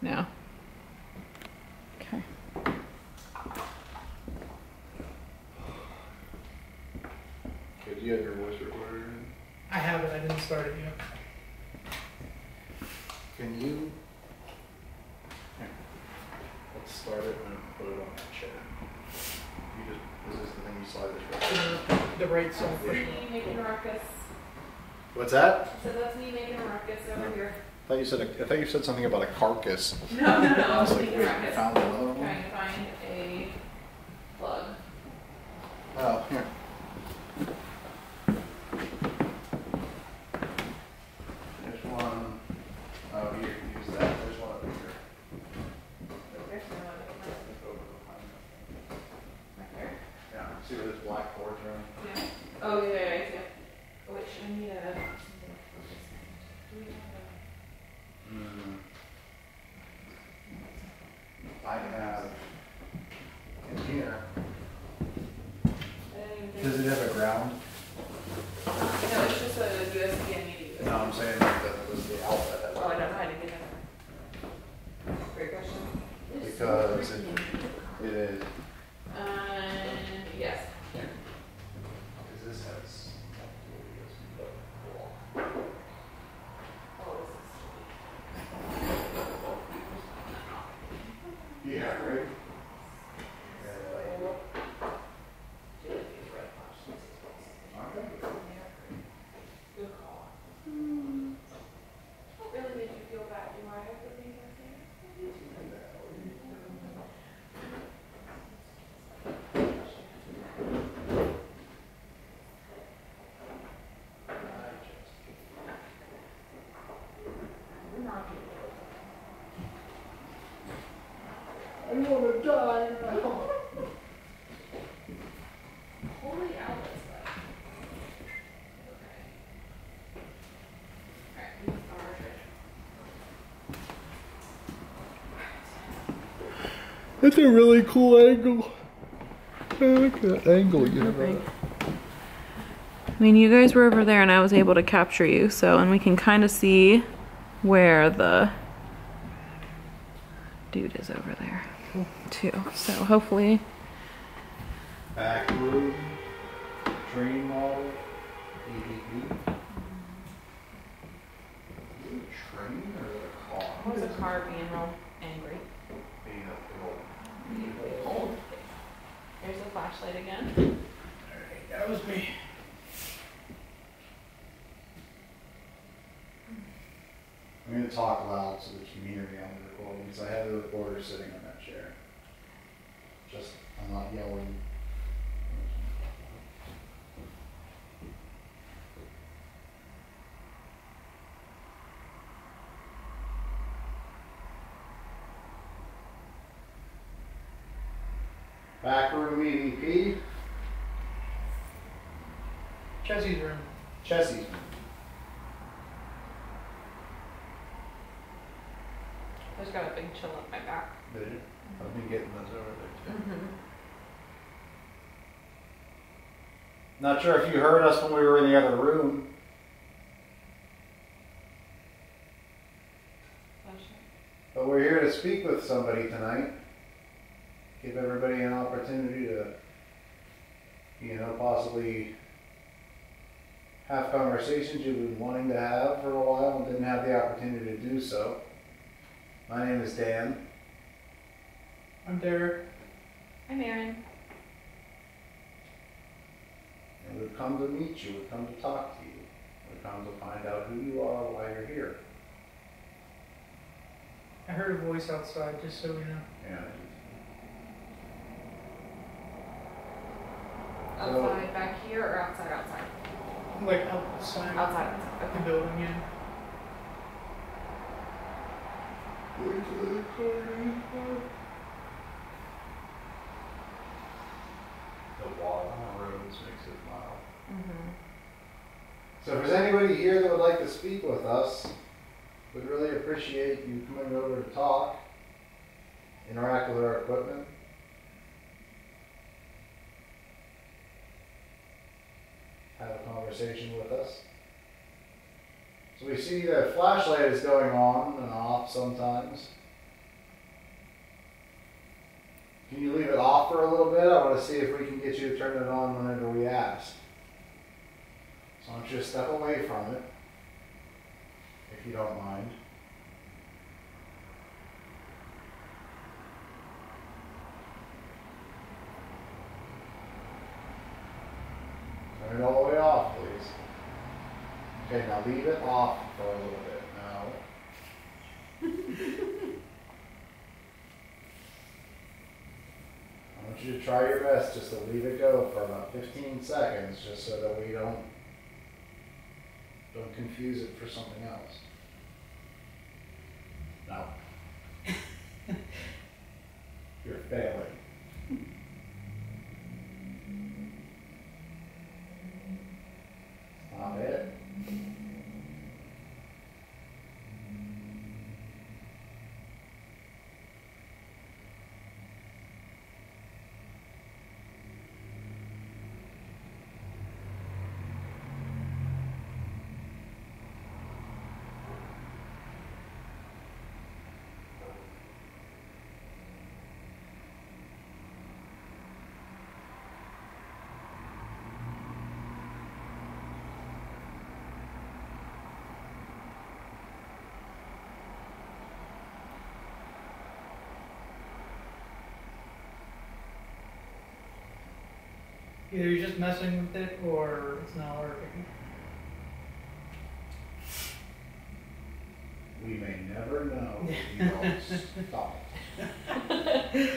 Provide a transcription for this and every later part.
No. Okay. Okay, do you have your voice recorder in? I have it, I didn't start it yet. Can you? Here. Let's start it and put it on that chair. You just, is this the thing you slide this right? The right side. That's me making a ruckus. What's that? So that's me making a ruckus over here. I thought you said something about a carcass. No, I I was was like, making a wait, you ruckus. found another one? Trying to find a plug. Oh, here. There's one. Oh, here, use that. There's one over here. There's no other one. Over behind that. Right there. Yeah, see where this black board's running? Yeah. Oh, yeah, yeah, yeah. Oh, wait, should I need a... I have in here. I didn't even think... Does it have a ground? No, it's just a USB I need to use. No, I'm saying that was the outlet. Oh, I don't know how to get that. Great question. Because it is. Yes. Because this has. Oh, Yeah, right? Good call. What really made you feel bad? Do I have the things I say? I want to die now. Holy outlets, though. Okay. Alright, these are trash. That's a really cool angle. I like that angle you have. I mean, you guys were over there and I was able to capture you, so, and we can kind of see where the dude is over there, too. So hopefully... Back room, train model, EVP. Is it a train or is it a car? What was a car being real angry? Being a Old. Here's the flashlight again. Alright, that was me. I'm going to talk loud so that you can hear me on the recording because I have the recorder sitting on that chair. Just, I'm not yelling. Back room EVP. Chessie's room. Chessie. I just got a big chill up my back. Did you? I've been getting those over there too. Not sure if you heard us when we were in the other room. But we're here to speak with somebody tonight. Give everybody an opportunity to, possibly have conversations you've been wanting to have for a while and didn't have the opportunity to do so. My name is Dan. I'm Derek. I'm Erin. And we've come to meet you, we've come to talk to you. We've come to find out who you are, why you're here. I heard a voice outside, just so we know. Yeah. Outside, back here, or outside, outside? Like outside. Outside, The okay. building, yeah. The water on the roads makes it mild. Mm-hmm. So if there's anybody here that would like to speak with us, we'd really appreciate you coming over to talk, interact with our equipment. Have a conversation with us. So we see that flashlight is going on and off sometimes. Can you leave it off for a little bit? I want to see if we can get you to turn it on whenever we ask. So I want you to step away from it, if you don't mind. Turn it all the way off, please. Okay, now leave it off for a little bit now. I want you to try your best just to leave it go for about 15 seconds, just so that we don't confuse it for something else. No. You're failing. Stop it. Either you're just messing with it or it's not working. We may never know if you don't stop it.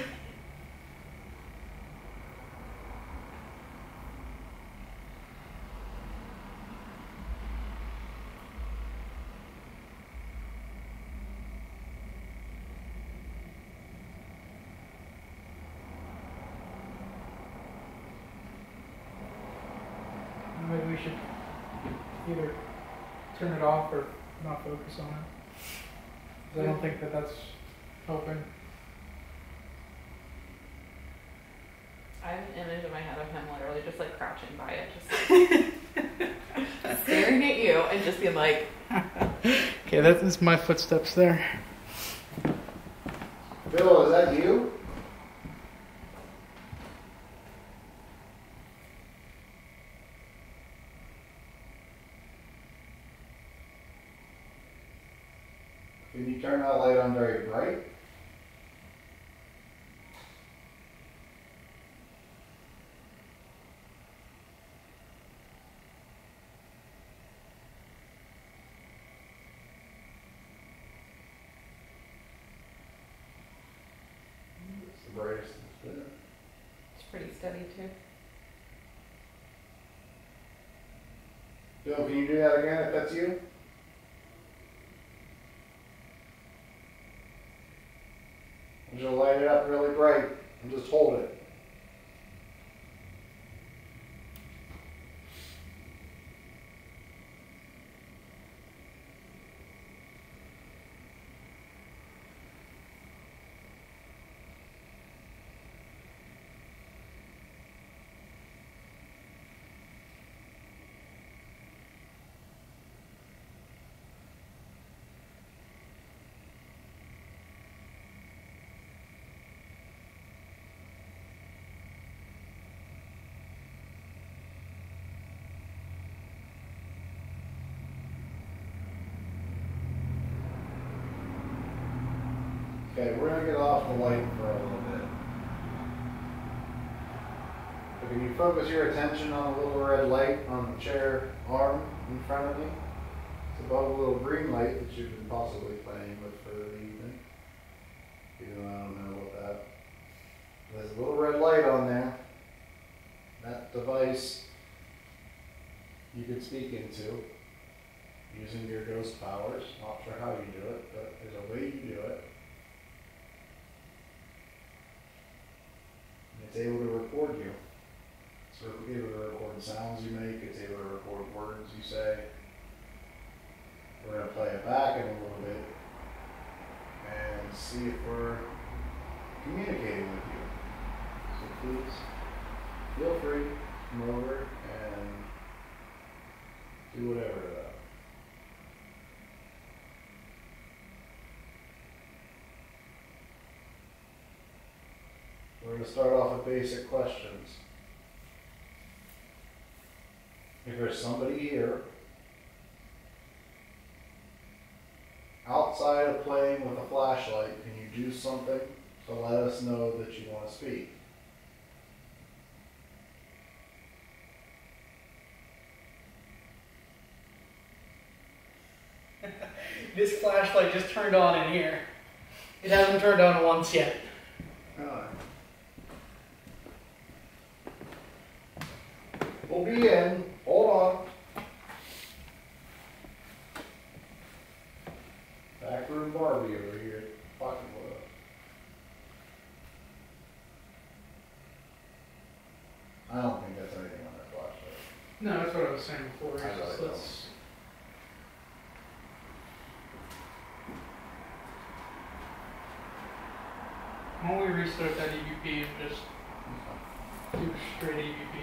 Maybe we should either turn it off or not focus on it. 'Cause I don't think that that's helping. I have an image in my head of him literally just like crouching by it, just staring at you and just being like, Okay, that is my footsteps there. Bill, is that you? Can you turn that light on very bright? It's the brightest it's been. it's pretty steady too. Bill, can you do that again if that's you? Just light it up really bright and just hold it. Okay, we're going to get off the light for a little bit. But can you focus your attention on the little red light on the chair arm in front of me? It's above a little green light that you've been possibly playing with for the evening. Even though I don't know about that. There's a little red light on there. That device you could speak into using your ghost powers. Not sure how you do it, but there's a way you do it. It's able to record you. It's able to record sounds you make. It's able to record words you say. We're going to play it back in a little bit and see if we're communicating with you. So please feel free to come over and do whatever to that. We're to start off with basic questions. If there's somebody here, outside of playing with a flashlight, can you do something to let us know that you want to speak? This flashlight just turned on in here. It hasn't turned on once yet. We'll be in. Hold on. Backroom Barbie over here. Pocket wood. I don't think that's anything on that flashlight. No, that's what I was saying before. I really don't. Why don't we restart that EVP and just do straight EVP?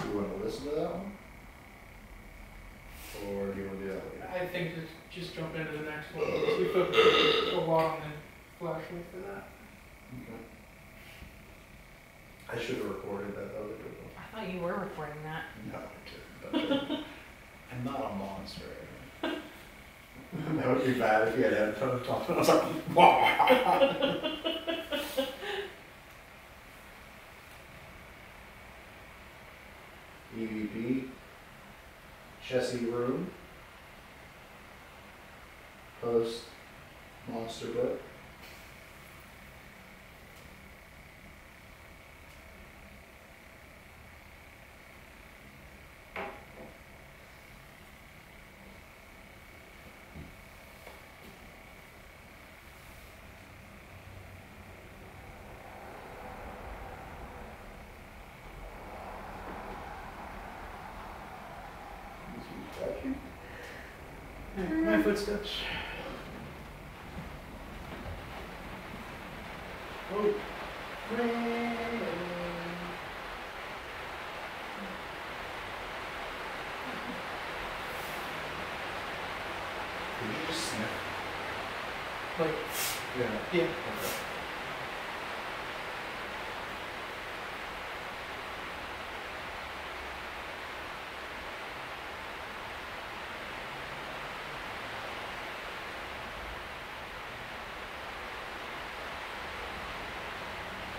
You want to listen to that one? Or do you want to do that later? I think just jump into the next one. Because we focused a lot on the flashlight for that. Okay. I should have recorded that other good one. I thought you were recording that. No, I didn't. I'm not a monster. That would be bad if you had headphones on. I was like, EVP, Chessie room, post, monster book. My footsteps. Oh. Did you just sniff? Like, Yeah. yeah. Okay.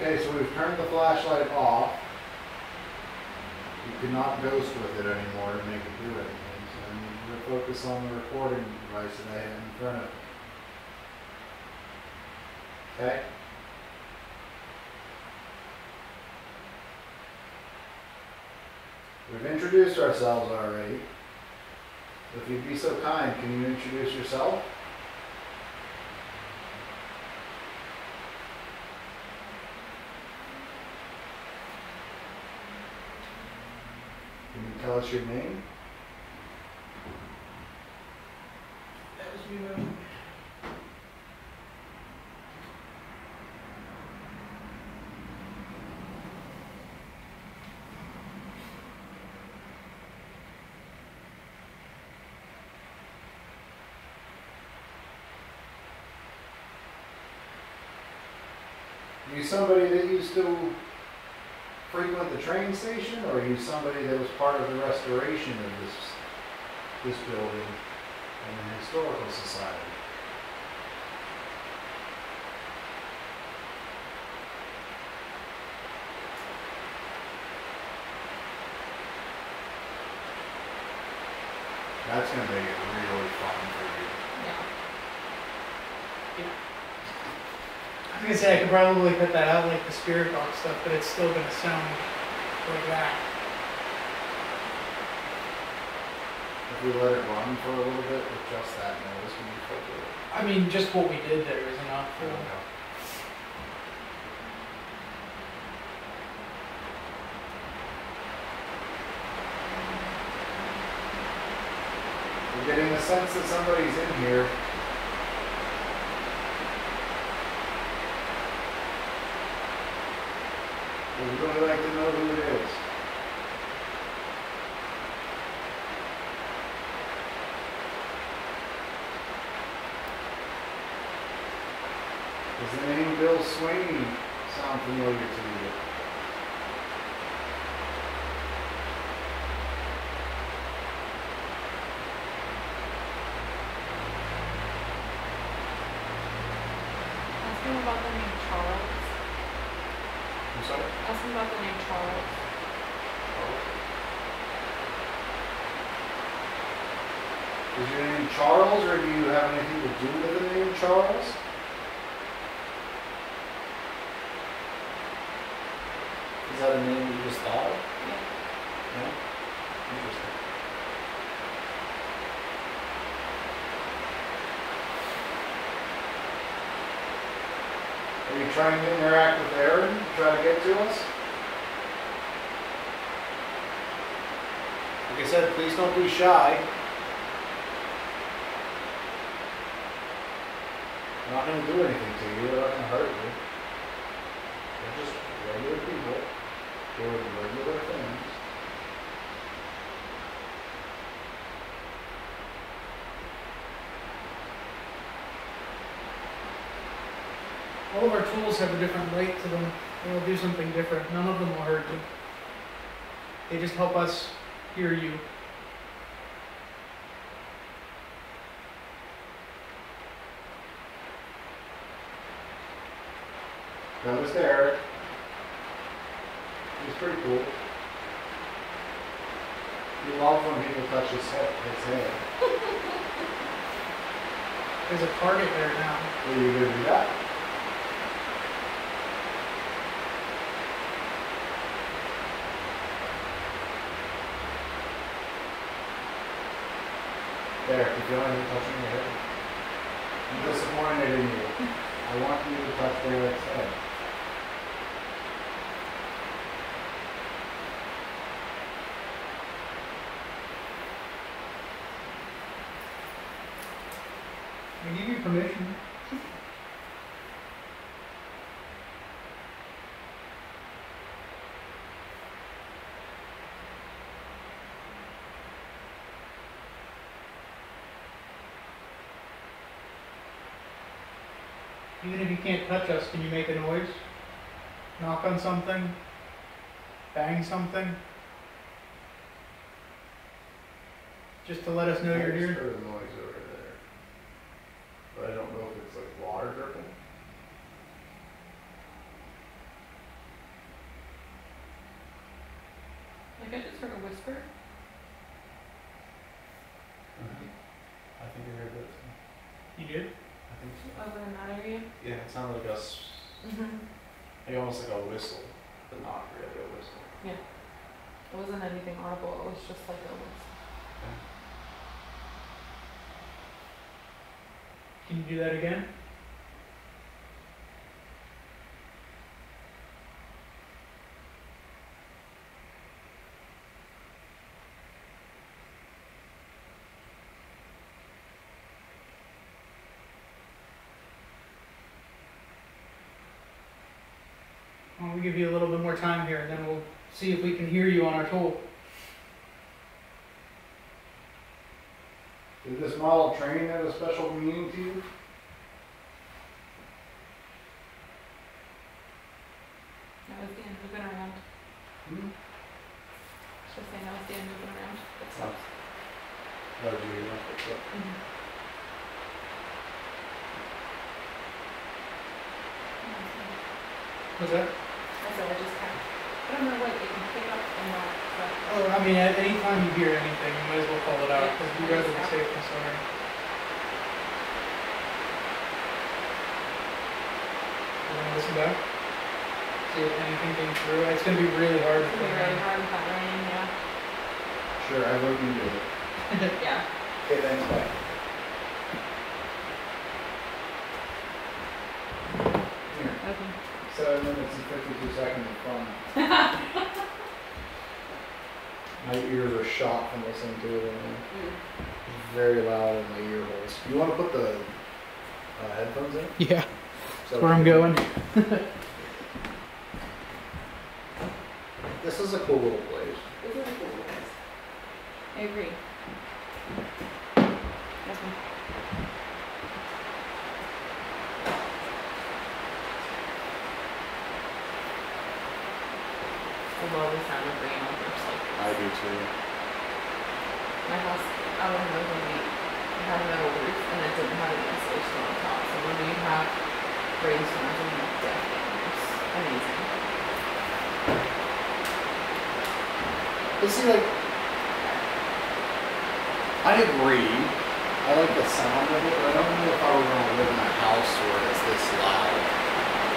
Okay, so we've turned the flashlight off. You cannot ghost with it anymore to make it do anything. So I need you to focus on the recording device that I have in front of you. Okay? We've introduced ourselves already. If you'd be so kind, can you introduce yourself? Can you tell us your name? That was me, man. Are you somebody that used to frequent the train station, or are you somebody that was part of the restoration of this building and the historical society? That's going to make it really fun for you. Yeah. I was gonna say I could probably cut that out like the spirit box stuff, but it's still gonna sound like that. If we let it run for a little bit with just that noise, we can filter it. I mean, just what we did there is enough for. We're getting a sense that somebody's in here. We'd really like to know who it is. Does the name Bill Sweeney sound familiar to you? Ask him about the name Charles. I'm sorry? Ask him about the name Charles. Is your name Charles, or do you have anything to do with the name Charles? Is that a name you just thought of? Yeah. No? Interesting. Are you trying to interact with Aaron? Try to get to us? Like I said, please don't be shy. I'm not going to do anything to you. They're not going to hurt you. They're just regular people doing regular things. All of our tools have a different light to them. They'll do something different. None of them will hurt you. They just help us hear you. Notice Eric. He's pretty cool. He loves when people touch his head. There's a target there now. Are you going to do that? There, you feel anything touching your head? I'm disappointed in you. I want you to touch Derek's head. I give you permission. Even if you can't touch us, can you make a noise? Knock on something? Bang something? Just to let us know you're I just here? heard a noise over there. But I don't know if it's like water dripping. Like I just heard a whisper. I think I heard that too. You did? I think so. Over in that area. Yeah, it sounded like us. Mm-hmm. Like almost like a whistle, but not really a whistle. It wasn't anything audible. It was just like a whisper. Can you do that again? Well, we'll give you a little bit more time here, and then we'll see if we can hear you on our tool. Did this model train have a special meaning to you? That was the end moving around. Just saying that was the end moving around. It stops. No, do you know? Mm-hmm. Was that? I said I just kind of, I don't know what it can pick up and not, but Oh, I mean, at any time you hear anything, you might as well call it out, because you'd rather be safe than sorry. You want to listen back? See if anything came through. It's going to be really hard. it's gonna be really hard with that rain, yeah. Sure, I vote you do it. Yeah. Okay, thanks, bye. Here, Okay. 7 minutes and 52 seconds of fun. My ears are shot from listening to it. And it's very loud in my ear holes. You want to put the headphones in? Yeah, So that's where I'm going. This is a cool little place. This is a cool place. I agree. Okay. love the sound of rain on first, like, I do too. my house, I don't know when we had a metal roof and it didn't have any insulation on top. So when we have rainstorms, we have definitely it's amazing. But see, like, I agree. I like the sound of it, but I don't know if I would want to live in a house where it's this loud.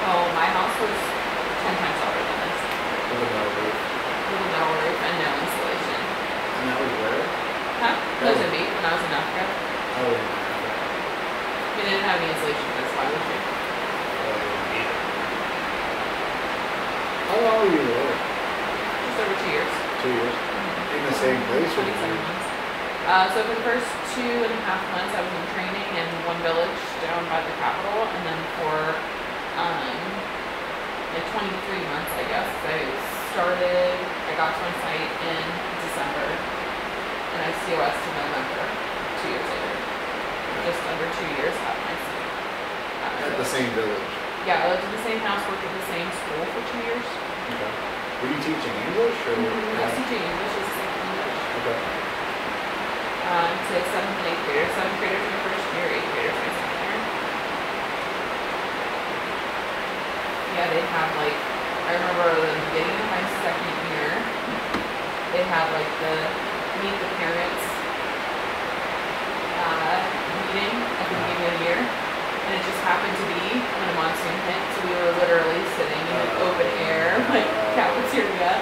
Oh, my house was 10 times louder than this. With a metal roof. With a metal roof and no insulation. And that was where? Huh? Mozambique when I was in Africa. Oh, yeah. We didn't have any insulation because why would you? How long were you there? Just over 2 years. 2 years. In the same place? Or 27 months. So for the first 2.5 months I was in training in one village down by the capital, and then for like 23 months I guess. I got to my site in December and I COS to November 2 years later. Just under 2 years at my site. At the same village? Yeah, I lived in the same house, worked at the same school for 2 years. Okay. Were you teaching English or? I was teaching English as a second language. Okay. To 7th and 8th graders. 7th graders my first year, 8th graders my second year. Yeah, they had like, I remember the beginning of my second year, they had like the meet the parents meeting at the beginning of the year. And it just happened to be when a monsoon hit, so we were literally sitting in like open air, like cafeteria,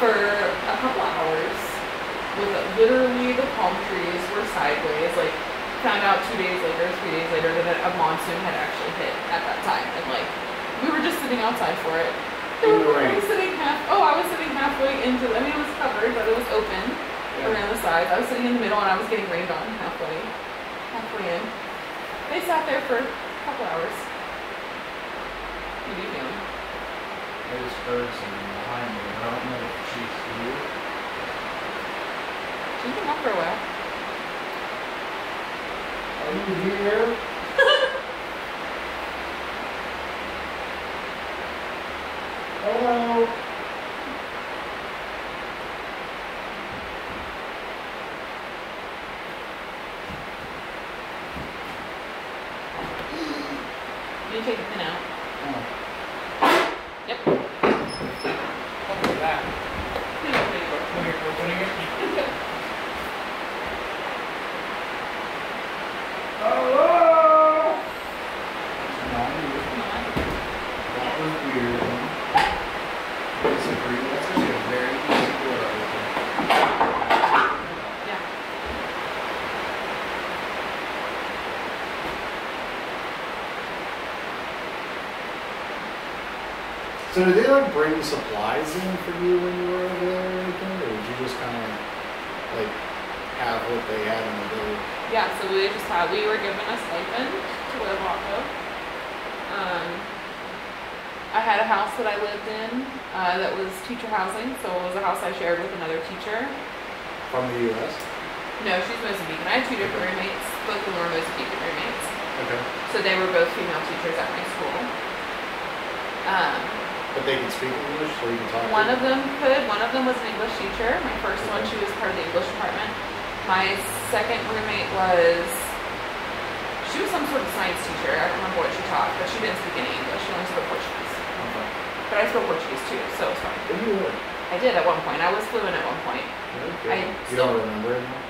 for a couple hours. With literally the palm trees were sideways. Like, found out 2 days later, 3 days later, that a monsoon had actually hit at that time, and like we were just sitting outside for it. In the rain. I was sitting halfway into. I mean, it was covered, but it was open around the sides. I was sitting in the middle, and I was getting rained on halfway in. They sat there for a couple hours. What are you doing? I just heard something behind me. I don't know if she's here. She's been up for a while. Are you here? Hello? You take the pin out. Oh. Yep. What was that? Pin it, pin it. When you're opening it? Hello? Not you. That was weird. Disagree. That's actually a very easy door to open. Yeah. So did they like bring supplies in for you when you were over there or anything? Or did you just kind of like have what they had in the village? Yeah, so we were given a stipend to live off of. I had a house that I lived in that was teacher housing, so it was a house I shared with another teacher. From the U.S.? No, she's Mozambican. I had 2 different roommates, both of them were Mozambican roommates. Okay. So they were both female teachers at my school. But they can speak English, so you can talk One to of them could. One of them was an English teacher. My first one, she was part of the English department. My second roommate she was some sort of science teacher. I don't remember what she taught, but she didn't speak any English. She only spoke Portuguese. Okay. But I spoke Portuguese too, so it was fine. Where do you live? I did at one point. I was fluent at one point. Okay. You don't remember it now?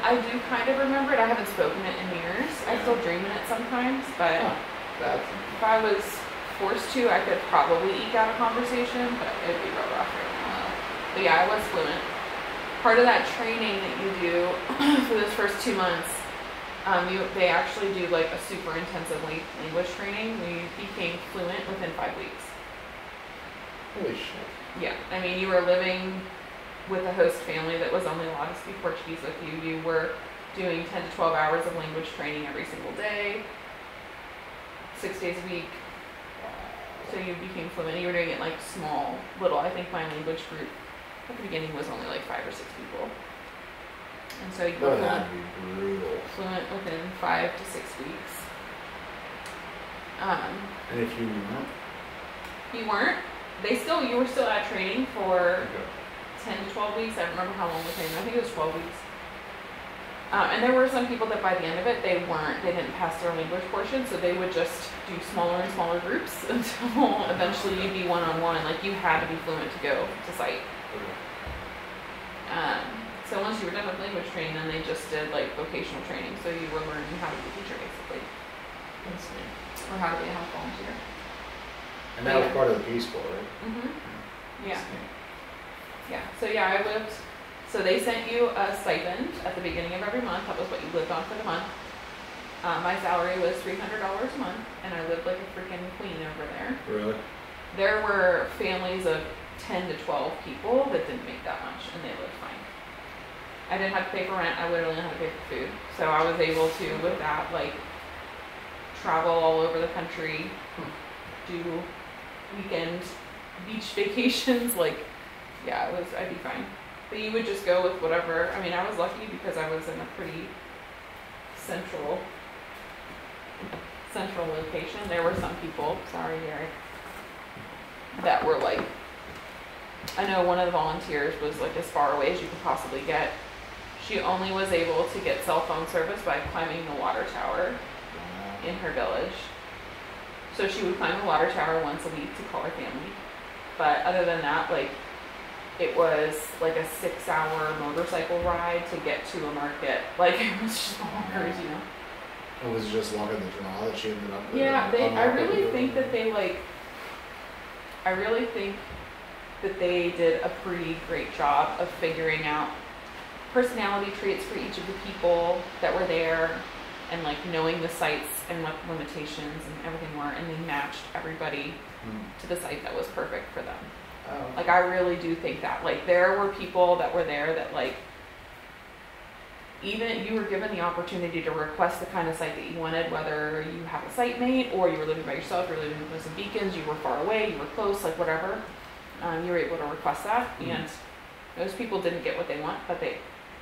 I do kind of remember it. I haven't spoken it in years. I still dream in it sometimes, but That's if I was forced to, I could probably eke out a conversation, but it'd be real rough right now. But yeah, I was fluent. Part of that training that you do for those first 2 months, they actually do like a super intensive language training. We became fluent within 5 weeks. Holy shit. Yeah, I mean, you were living with a host family that was only allowed to speak Portuguese with you. You were doing 10 to 12 hours of language training every single day, 6 days a week. So you became fluent. You were doing it like small, little. I think my language group at the beginning was only like 5 or 6 people. And so you were That'd be brutal. fluent within 5 to 6 weeks. And if you weren't? You weren't, you were still at training for Okay. 10 to 12 weeks. I don't remember how long the training. I think it was 12 weeks. And there were some people that by the end of it, they didn't pass their language portion, so they would just do smaller and smaller groups until eventually you'd be one-on-one. Like you had to be fluent to go to site. Okay. So once you were done with language training, then they just did like vocational training. So you were learning how to be a teacher basically, That's neat. or how to be a health volunteer. And that was part of the Peace Corps, right? Yeah. That's neat. Yeah. So yeah, I lived. So they sent you a stipend at the beginning of every month. That was what you lived on for the month. My salary was $300 a month, and I lived like a freaking queen over there. Really? There were families of 10 to 12 people that didn't make that much, and they lived fine. I didn't have to pay for rent. I literally only had to pay for food. So I was able to, with that, like, travel all over the country, do weekend beach vacations. Like, yeah, I'd be fine. But you would just go with whatever. I mean, I was lucky because I was in a pretty central location. There were some people, sorry, Gary, that were like, I know one of the volunteers was like as far away as you could possibly get. She only was able to get cell phone service by climbing the water tower in her village. So she would climb the water tower once a week to call her family. But other than that, like, it was like a 6-hour motorcycle ride to get to a market. Like, it was just bonkers, you know? It was just longer than the draw that she ended up with. Yeah, I really think that they did a pretty great job of figuring out personality traits for each of the people that were there, and like knowing the sites and what limitations and everything were, and they matched everybody to the site that was perfect for them. Oh. Like, I really do think that. Like, there were people that were there that, like, even you were given the opportunity to request the kind of site that you wanted, whether you have a site mate or you were living by yourself, you were living with some beacons, you were far away, you were close, like whatever. You were able to request that, and those people didn't get what they want, but they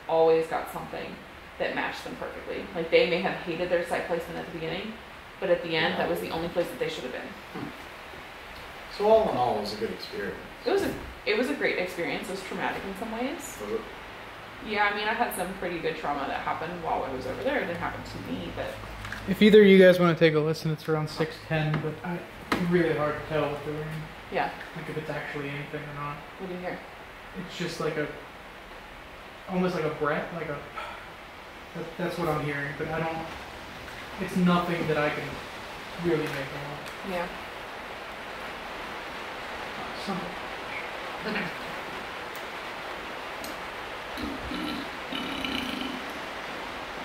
always got something that matched them perfectly. Like, they may have hated their site placement at the beginning, but at the end, that was the only place that they should have been. So all in all, it was a good experience. It was a great experience. It was traumatic in some ways. Was it? Yeah, I mean, I had some pretty good trauma that happened while I was over there. It didn't happen to me, but If either of you guys want to take a listen, it's around 6:10, but it's really hard to tell what they're wearing. yeah. Like if it's actually anything or not. What do you hear? It's just like almost like a breath, that's what I'm hearing, but it's nothing that I can really make out. Yeah. Something.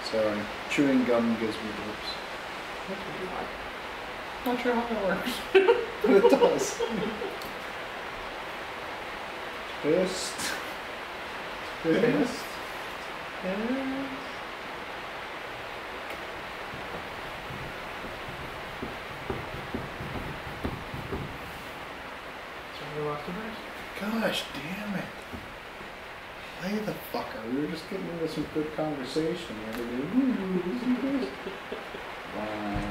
Sorry. Chewing gum gives me burps. Not sure how that works. But it does. Twist. Twist. Gosh damn it. Play the fucker. We were just getting into some good conversation. Wow.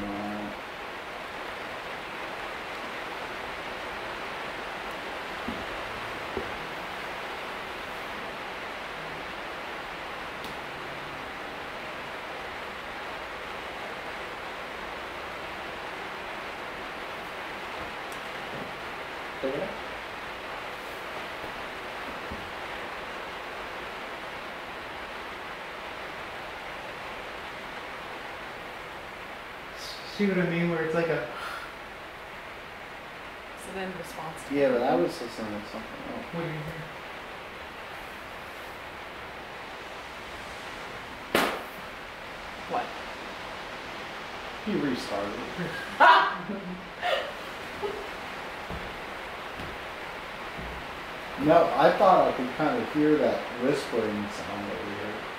Okay. See what I mean? Where it's like a. So then response to Yeah, but I was listening to something else. What do you hear? what? He restarted. No, I thought I could kind of hear that whispering sound that we heard.